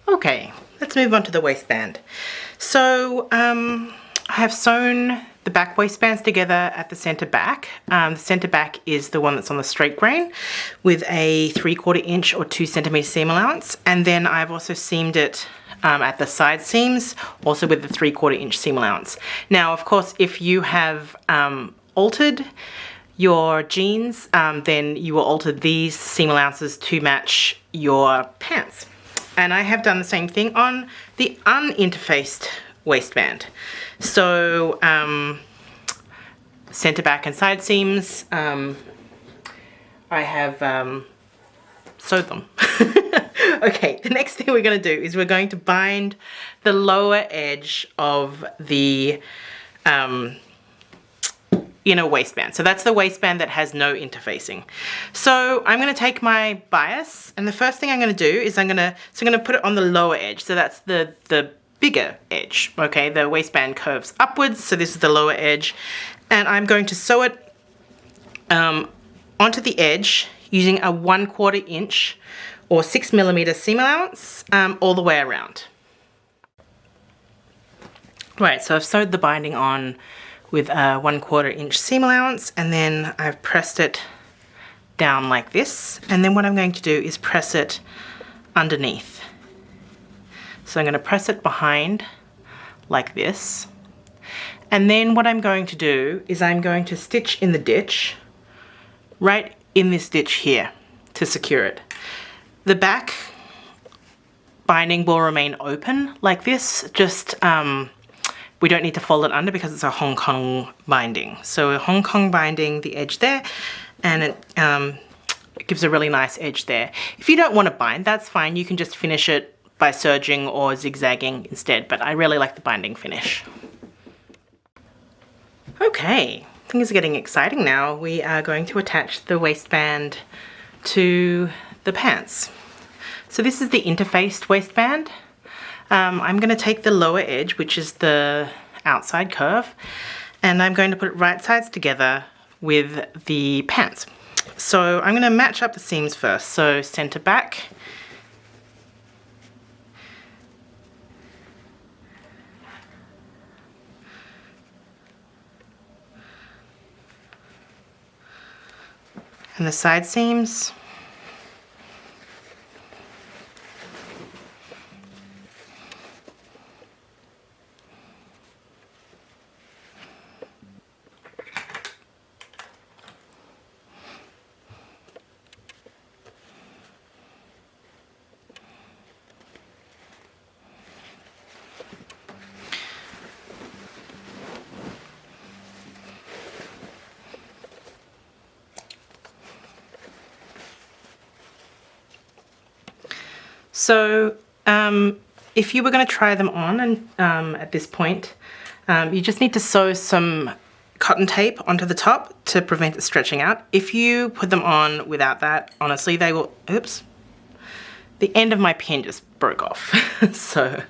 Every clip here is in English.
Okay, let's move on to the waistband. So I have sewn the back waistbands together at the center back. The center back is the one that's on the straight grain with a 3/4 inch or 2 centimeter seam allowance, and then I've also seamed it at the side seams, also with the 3/4 inch seam allowance. Now, of course, if you have altered your jeans, then you will alter these seam allowances to match your pants. And I have done the same thing on the uninterfaced waistband. So center back and side seams, I have sewed them. Okay, the next thing we're going to do is we're going to bind the lower edge of the inner waistband. So that's the waistband that has no interfacing. So I'm going to take my bias, and the first thing I'm going to do is I'm going to put it on the lower edge. So that's the bigger edge. Okay, the waistband curves upwards, so this is the lower edge, and I'm going to sew it onto the edge using a 1/4 inch or 6 millimeter seam allowance all the way around. Right, so I've sewed the binding on with a 1/4 inch seam allowance, and then I've pressed it down like this, and then what I'm going to do is press it underneath. So I'm going to press it behind like this, and then what I'm going to do is I'm going to stitch in the ditch right in this ditch here to secure it. The back binding will remain open like this, just we don't need to fold it under because it's a Hong Kong binding. So a Hong Kong binding the edge there, and it gives a really nice edge there. If you don't want to bind, that's fine. You can just finish it by serging or zigzagging instead, but I really like the binding finish. Okay, things are getting exciting now. We are going to attach the waistband to the pants. So this is the interfaced waistband. I'm going to take the lower edge, which is the outside curve, and I'm going to put it right sides together with the pants. So I'm going to match up the seams first. So center back, and the side seams. So if you were going to try them on, and at this point, you just need to sew some cotton tape onto the top to prevent it stretching out. If you put them on without that, honestly, they will, oops, the end of my pin just broke off. So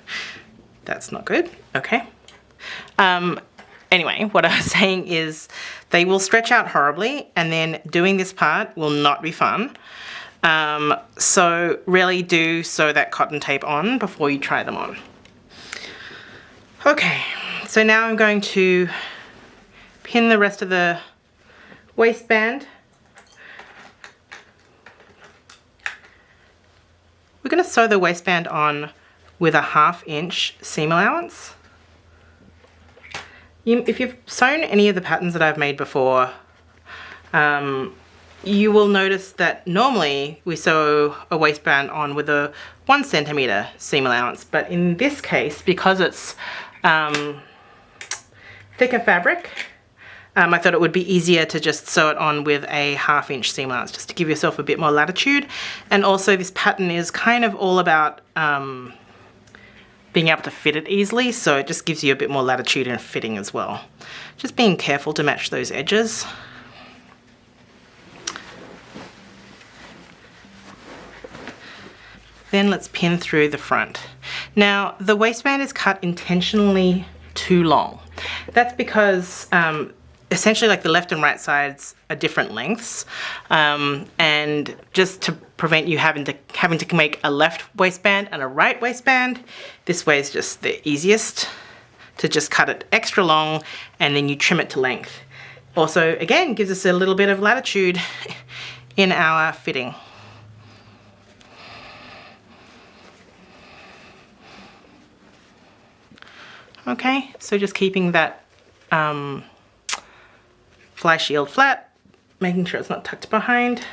that's not good. Okay. Anyway, what I was saying is they will stretch out horribly, and then doing this part will not be fun. So really do sew that cotton tape on before you try them on. Okay, so now I'm going to pin the rest of the waistband. We're going to sew the waistband on with a 1/2 inch seam allowance. If you've sewn any of the patterns that I've made before, you will notice that normally we sew a waistband on with a 1 centimeter seam allowance, but in this case, because it's thicker fabric, I thought it would be easier to just sew it on with a 1/2 inch seam allowance, just to give yourself a bit more latitude. And also this pattern is kind of all about being able to fit it easily, so it just gives you a bit more latitude in fitting as well. Just being careful to match those edges. Then let's pin through the front. Now the waistband is cut intentionally too long. That's because essentially like the left and right sides are different lengths, and just to prevent you having to make a left waistband and a right waistband, this way is just the easiest, to just cut it extra long and then you trim it to length. Also, again, gives us a little bit of latitude in our fitting. Okay, so just keeping that fly shield flat, making sure it's not tucked behind.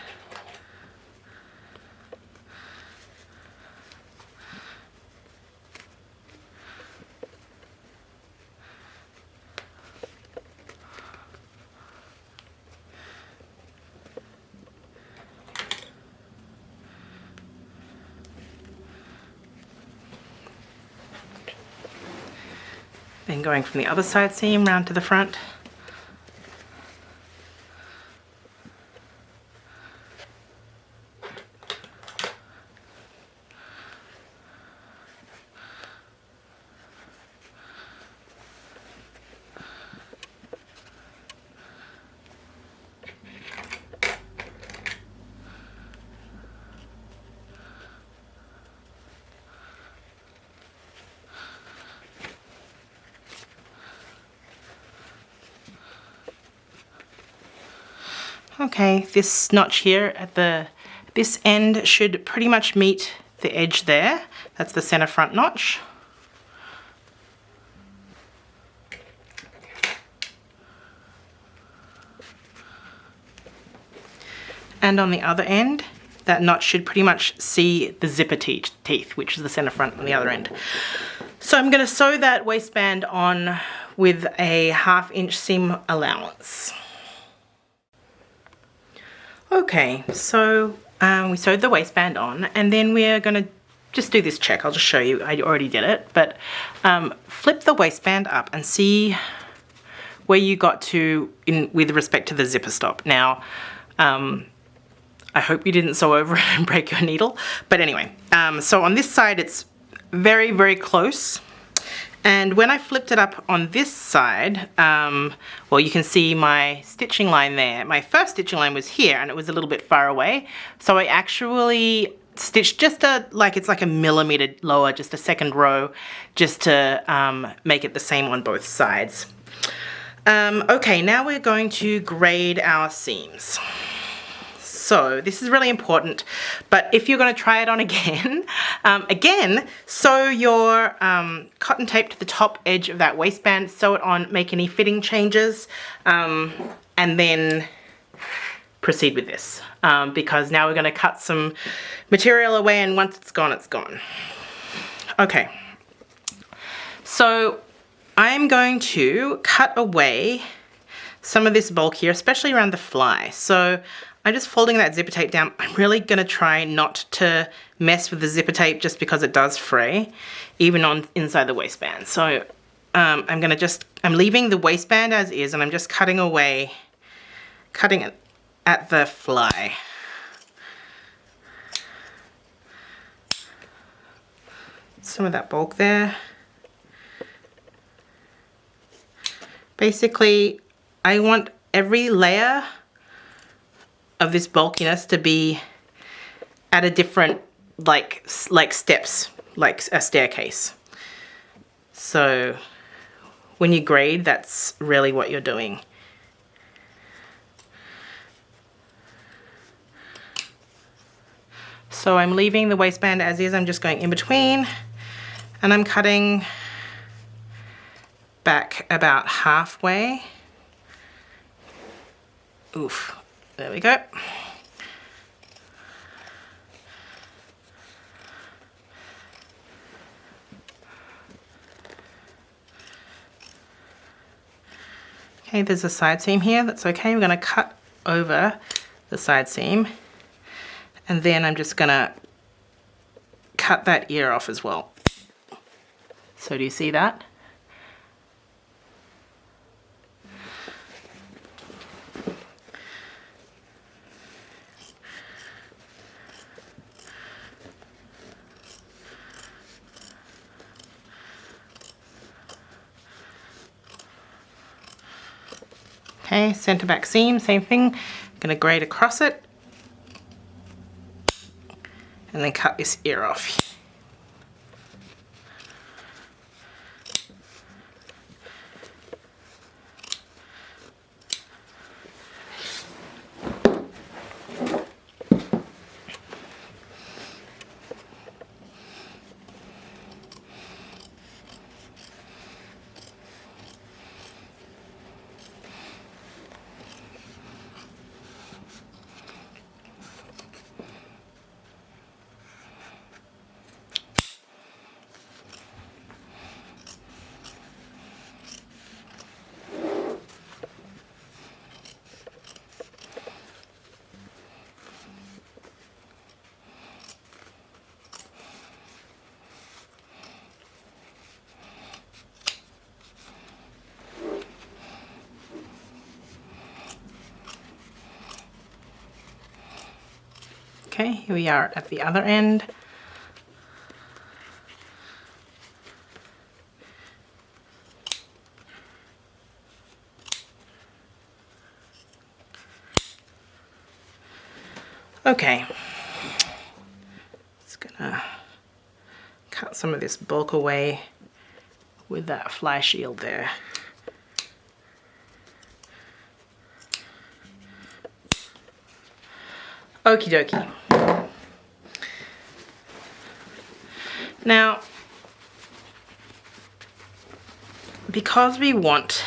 Then going from the other side seam round to the front. Okay, this notch here at this end should pretty much meet the edge there. That's the center front notch. And on the other end, that notch should pretty much see the zipper teeth, which is the center front on the other end. So I'm going to sew that waistband on with a 1/2 inch seam allowance. Okay, so we sewed the waistband on, and then we're going to just do this check. I'll just show you. I already did it, but flip the waistband up and see where you got to with respect to the zipper stop. Now, I hope you didn't sew over it and break your needle, but anyway, so on this side it's very, very close. And when I flipped it up on this side, well, you can see my stitching line there. My first stitching line was here and it was a little bit far away. So I actually stitched just it's like a millimeter lower, just a second row, just to make it the same on both sides. Okay, now we're going to grade our seams. So this is really important, but if you're going to try it on again, sew your cotton tape to the top edge of that waistband, sew it on, make any fitting changes, and then proceed with this, because now we're going to cut some material away, and once it's gone, it's gone. Okay, so I'm going to cut away some of this bulk here, especially around the fly. So I'm just folding that zipper tape down. I'm really going to try not to mess with the zipper tape just because it does fray, even on inside the waistband. So I'm leaving the waistband as is, and I'm just cutting it at the fly. Some of that bulk there. Basically, I want every layer of this bulkiness to be at a different, like steps, like a staircase. So when you grade, that's really what you're doing. So I'm leaving the waistband as is. I'm just going in between, and I'm cutting back about halfway. Oof. There we go. Okay, there's a side seam here. That's okay. I'm going to cut over the side seam, and then I'm just going to cut that ear off as well. So do you see that? Okay, center back seam, same thing. I'm gonna grade across it and then cut this ear off. Okay, here we are at the other end. Okay, just gonna cut some of this bulk away with that fly shield there. Okie dokie. Now, because we want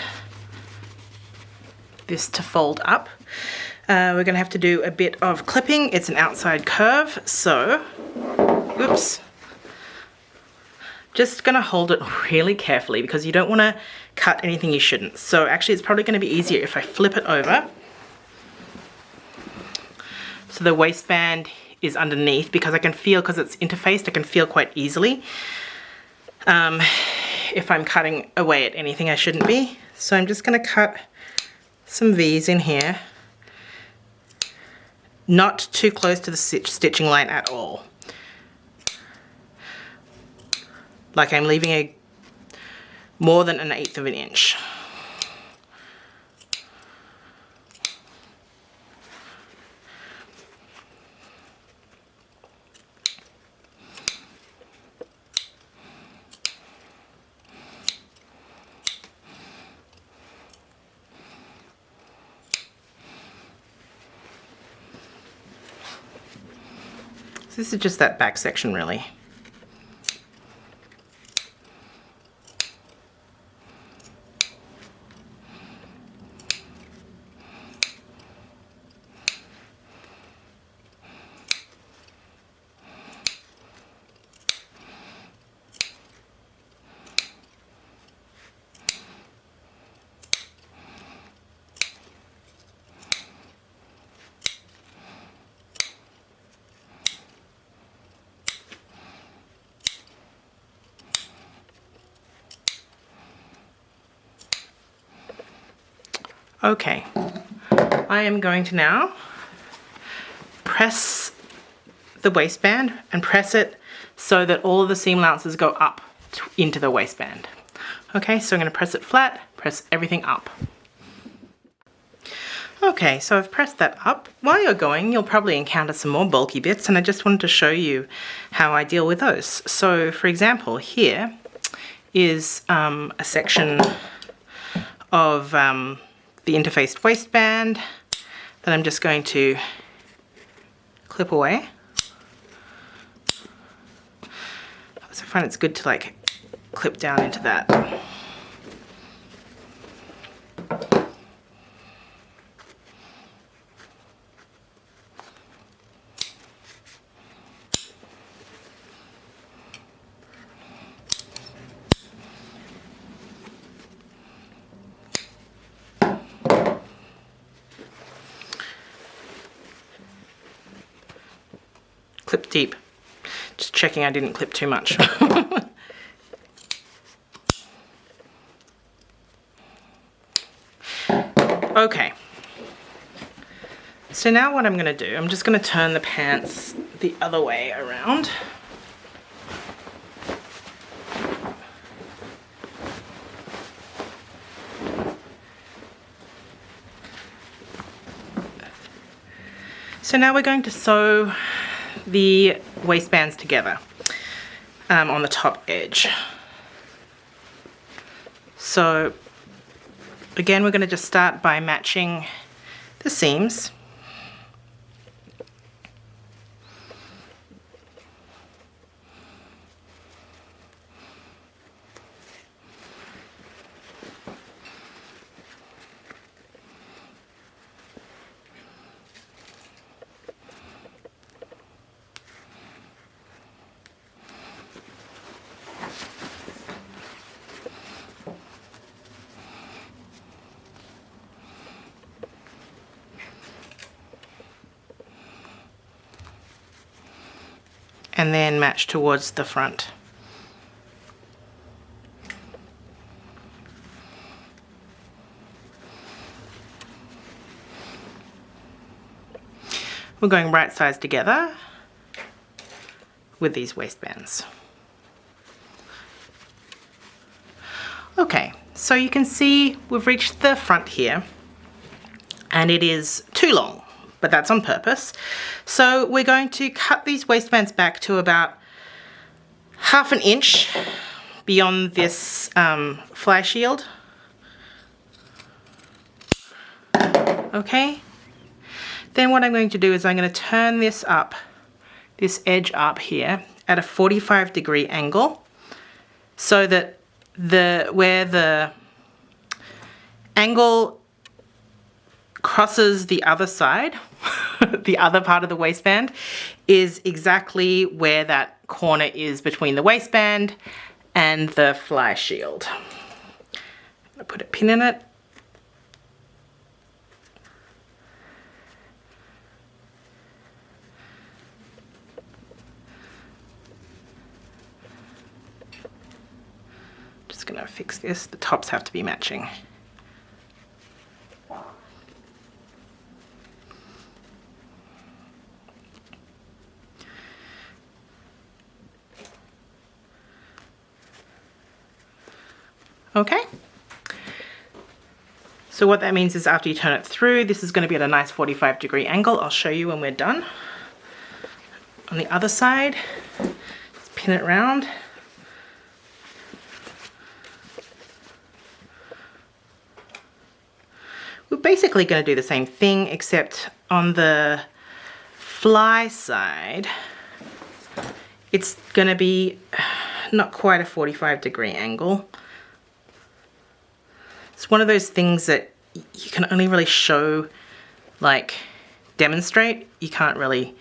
this to fold up, we're going to have to do a bit of clipping. It's an outside curve, so, whoops. Just going to hold it really carefully because you don't want to cut anything you shouldn't. So actually it's probably going to be easier if I flip it over. So the waistband is underneath because I can feel, because it's interfaced, I can feel quite easily if I'm cutting away at anything I shouldn't be. So I'm just going to cut some V's in here. Not too close to the stitching line at all. Like I'm leaving a more than 1/8 of an inch. So this is just that back section really. Okay, I am going to now press the waistband and press it so that all of the seam allowances go up into the waistband. Okay, so I'm going to press it flat, press everything up. Okay, so I've pressed that up. While you're going, you'll probably encounter some more bulky bits, and I just wanted to show you how I deal with those. So for example, here is a section of the interfaced waistband that I'm just going to clip away. So I find it's good to like clip down into that. Clip deep. Just checking I didn't clip too much. Okay. So now what I'm going to do, I'm just going to turn the pants the other way around. So now we're going to sew the waistbands together on the top edge. So again, we're going to just start by matching the seams. And then match towards the front. We're going right sides together with these waistbands. Okay, so you can see we've reached the front here and it is too long, but that's on purpose. So we're going to cut these waistbands back to about 1/2 inch beyond this fly shield. Okay, then what I'm going to do is I'm going to turn this up, this edge up here at a 45-degree angle, so that where the angle crosses the other side, the other part of the waistband, is exactly where that corner is between the waistband and the fly shield. I'm gonna put a pin in it. Just gonna fix this. The tops have to be matching. Okay, so what that means is after you turn it through, this is going to be at a nice 45-degree angle. I'll show you when we're done. On the other side, just pin it round. We're basically going to do the same thing, except on the fly side, it's going to be not quite a 45-degree angle. It's one of those things that you can only really show, like demonstrate. You can't really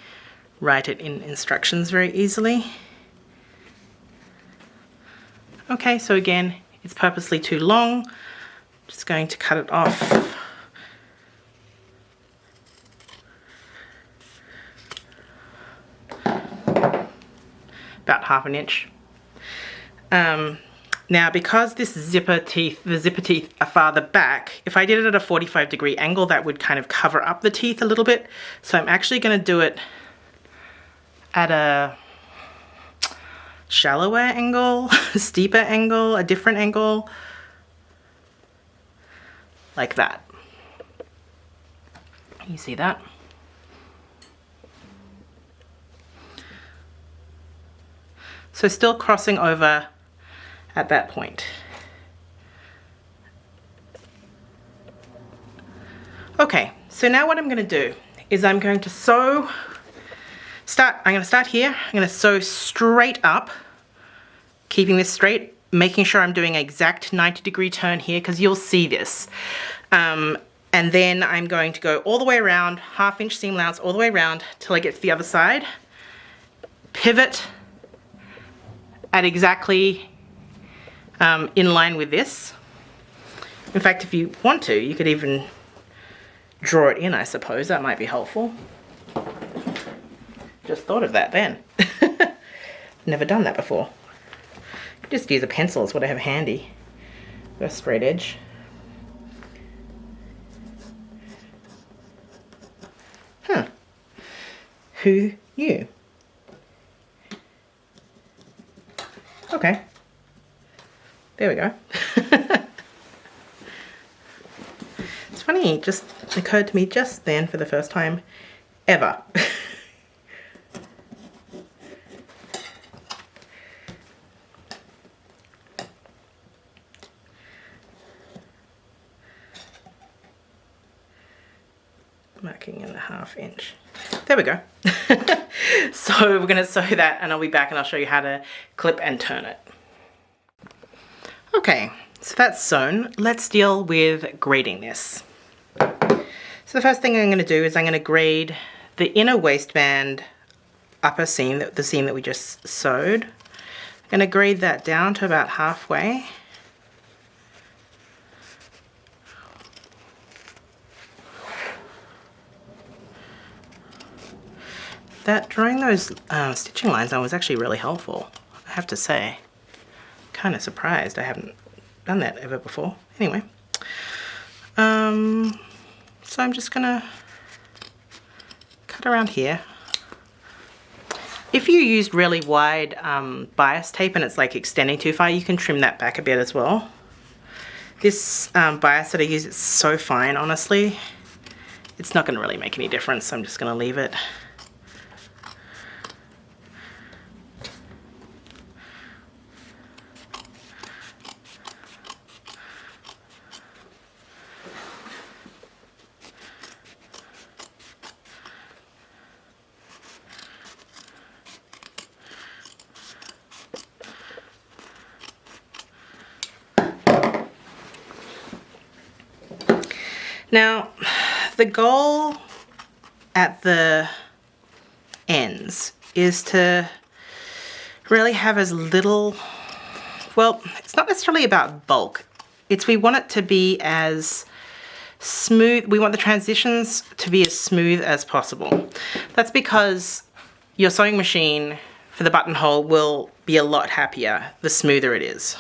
write it in instructions very easily. Okay, so again, it's purposely too long. Just going to cut it off. About 1/2 inch. Now, because this zipper teeth, the zipper teeth are farther back, if I did it at a 45-degree angle, that would kind of cover up the teeth a little bit. So I'm actually going to do it at a shallower angle, steeper angle, a different angle, like that. You see that? So still crossing over at that point. Okay, so now what I'm going to do is I'm going to sew, I'm going to start here, I'm going to sew straight up, keeping this straight, making sure I'm doing an exact 90-degree turn here, because you'll see this. And then I'm going to go all the way around, 1/2 inch seam allowance all the way around till I get to the other side, pivot at exactly in line with this. In fact, if you want to, you could even draw it in, I suppose. That might be helpful. Just thought of that then. Never done that before. Just use a pencil, is what I have handy. Got a straight edge. Huh. Who knew? Okay. There we go. It's funny, it just occurred to me just then for the first time. ever. Marking in the 1/2 inch. There we go. So we're going to sew that and I'll be back and I'll show you how to clip and turn it. Okay, so that's sewn. Let's deal with grading this. So the first thing I'm going to do is I'm going to grade the inner waistband upper seam, the seam that we just sewed. I'm going to grade that down to about halfway. That drawing those stitching lines on was actually really helpful, I have to say. Kind of surprised I haven't done that ever before. Anyway, so I'm just gonna cut around here. If you used really wide bias tape and it's like extending too far, you can trim that back a bit as well. This bias that I use is so fine, honestly. It's not gonna really make any difference, so I'm just gonna leave it. Now, the goal at the ends is to really have as little, well, it's not necessarily about bulk. We want it to be as smooth, we want the transitions to be as smooth as possible. That's because your sewing machine for the buttonhole will be a lot happier the smoother it is.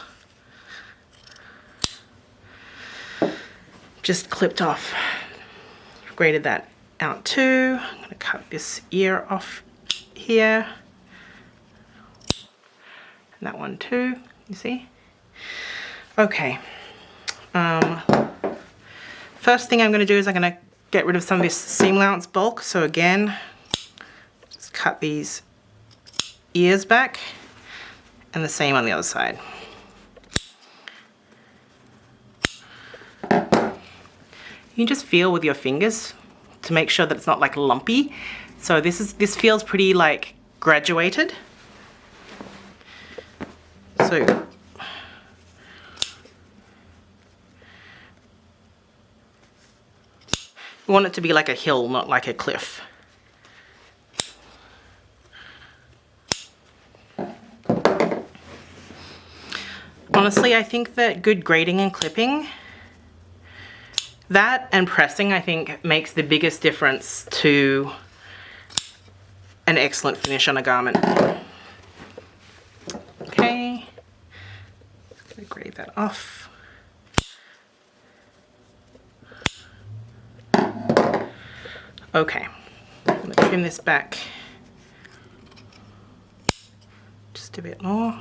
Just clipped off, graded that out too. I'm going to cut this ear off here. And that one too, you see? Okay. First thing I'm going to do is I'm going to get rid of some of this seam allowance bulk. So again, just cut these ears back and the same on the other side. You just feel with your fingers to make sure that it's not like lumpy. So this feels pretty like graduated. So we want it to be like a hill, not like a cliff. Honestly, I think that good grading and clipping, that and pressing, I think, makes the biggest difference to an excellent finish on a garment. Okay, I'm gonna grade that off. Okay, I'm gonna trim this back just a bit more.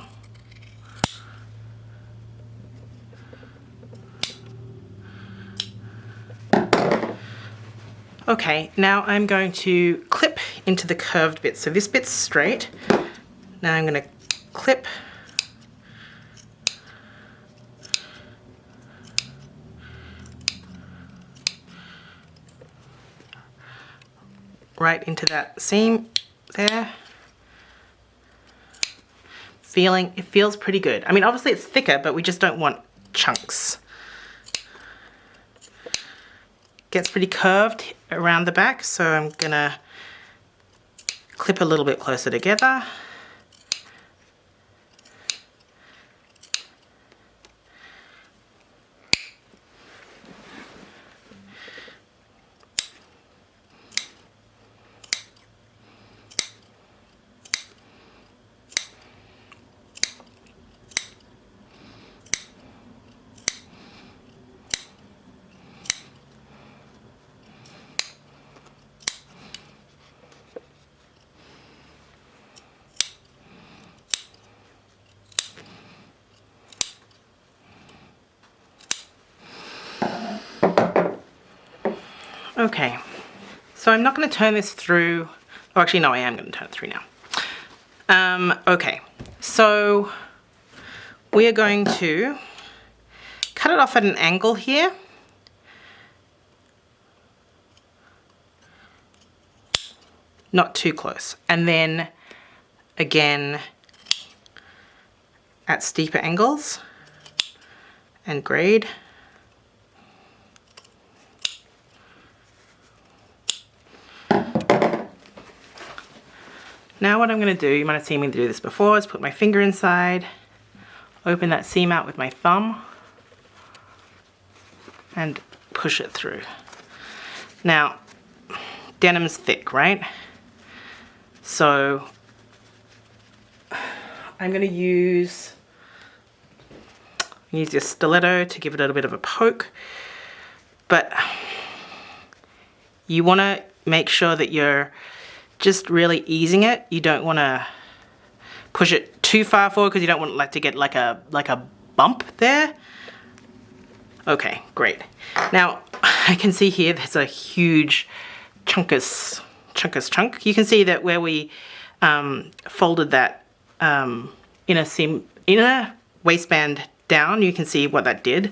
Okay, now I'm going to clip into the curved bit. So this bit's straight. Now I'm going to clip right into that seam there. It feels pretty good. I mean, obviously it's thicker, but we just don't want chunks. Gets pretty curved around the back, so I'm gonna clip a little bit closer together. Okay, So I'm not going to turn this through. Oh, actually, no, I am going to turn it through now. Okay, so we are going to cut it off at an angle here. Not too close. And then again at steeper angles and grade. Now what I'm going to do, you might have seen me do this before, is put my finger inside, open that seam out with my thumb, and push it through. Now, denim's thick, right? So I'm going to use this stiletto to give it a little bit of a poke, but you want to make sure that you're just really easing it. You don't want to push it too far forward because you don't want it to get like a bump there. Okay, great. Now I can see here there's a huge chunk. You can see that where we folded that inner waistband down, you can see what that did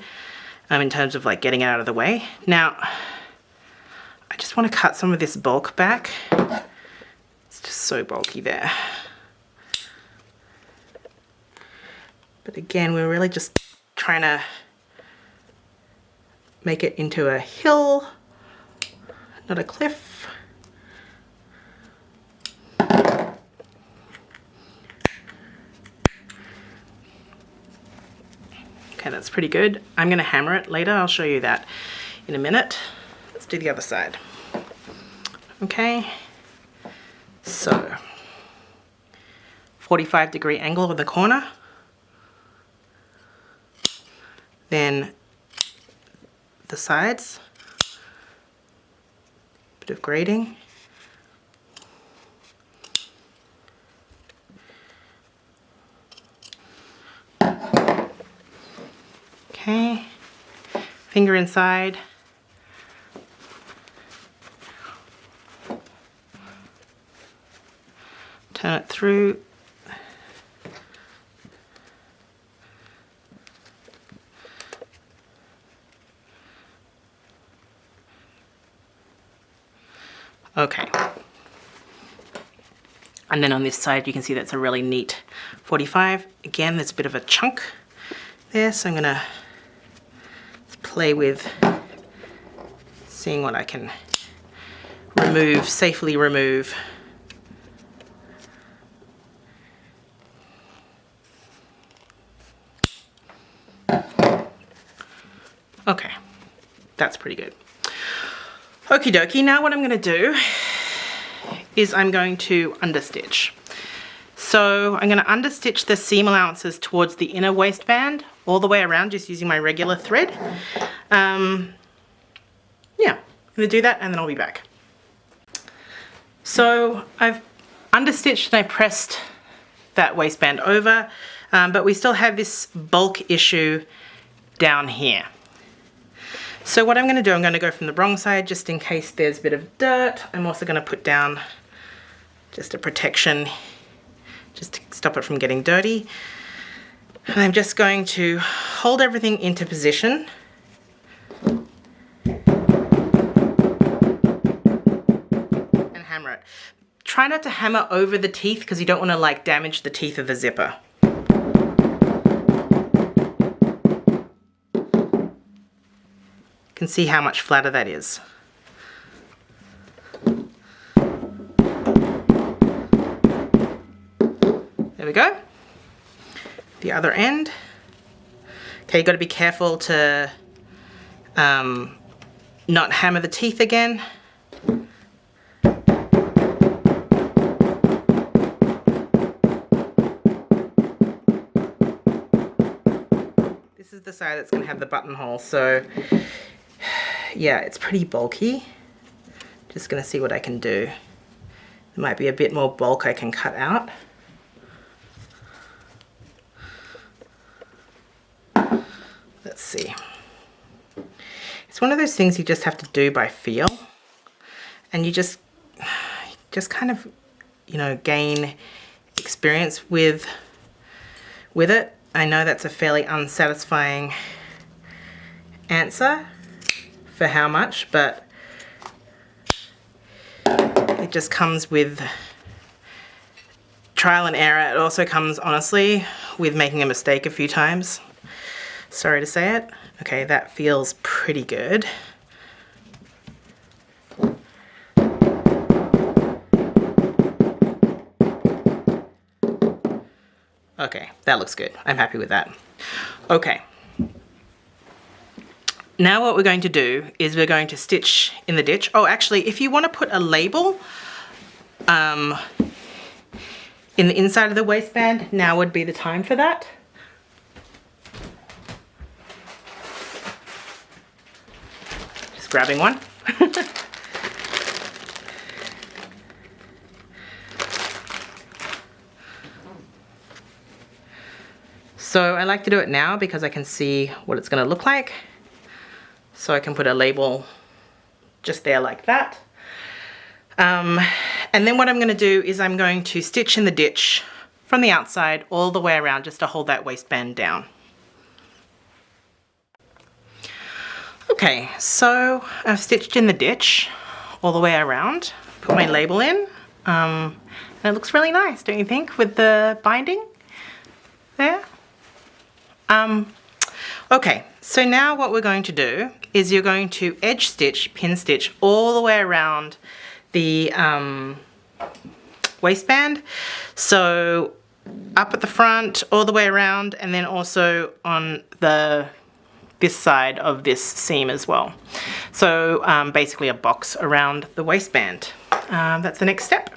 in terms of like getting it out of the way. Now I just want to cut some of this bulk back. It's just so bulky there. But again, we're really just trying to make it into a hill, not a cliff. Okay, that's pretty good. I'm going to hammer it later. I'll show you that in a minute. Let's do the other side. Okay. So, 45-degree angle with the corner. Then the sides. Bit of grading. Okay. Finger inside. Turn it through. Okay. And then on this side you can see that's a really neat 45. Again, there's a bit of a chunk there, so I'm gonna play with seeing what I can safely remove. Okay, that's pretty good. Okie dokie, now what I'm going to do is I'm going to understitch. So I'm going to understitch the seam allowances towards the inner waistband all the way around, just using my regular thread. Yeah, I'm going to do that and then I'll be back. So I've understitched and I pressed that waistband over, but we still have this bulk issue down here. So what I'm going to do, I'm going to go from the wrong side just in case there's a bit of dirt. I'm also going to put down just a protection just to stop it from getting dirty. And I'm just going to hold everything into position. And hammer it. Try not to hammer over the teeth because you don't want to like damage the teeth of the zipper. Can see how much flatter that is. There we go. The other end. Okay, you've got to be careful to not hammer the teeth again. This is the side that's going to have the buttonhole, so yeah, it's pretty bulky. Just gonna see what I can do. There might be a bit more bulk I can cut out. Let's see. It's one of those things you just have to do by feel. and you just kind of, you know, gain experience with it. I know that's a fairly unsatisfying answer for how much, but it just comes with trial and error. It also comes, honestly, with making a mistake a few times. Sorry to say it. Okay, that feels pretty good. Okay, that looks good. I'm happy with that. Okay. Now what we're going to do is we're going to stitch in the ditch. Oh, actually, if you want to put a label in the inside of the waistband, now would be the time for that. Just grabbing one. So I like to do it now because I can see what it's going to look like. So I can put a label just there like that. And then what I'm going to do is I'm going to stitch in the ditch from the outside all the way around just to hold that waistband down. Okay, so I've stitched in the ditch all the way around, put my label in, and it looks really nice, don't you think, with the binding there? Okay, so now what we're going to do is you're going to edge stitch, pin stitch all the way around the waistband. So up at the front, all the way around, and then also on this side of this seam as well. So basically a box around the waistband. That's the next step.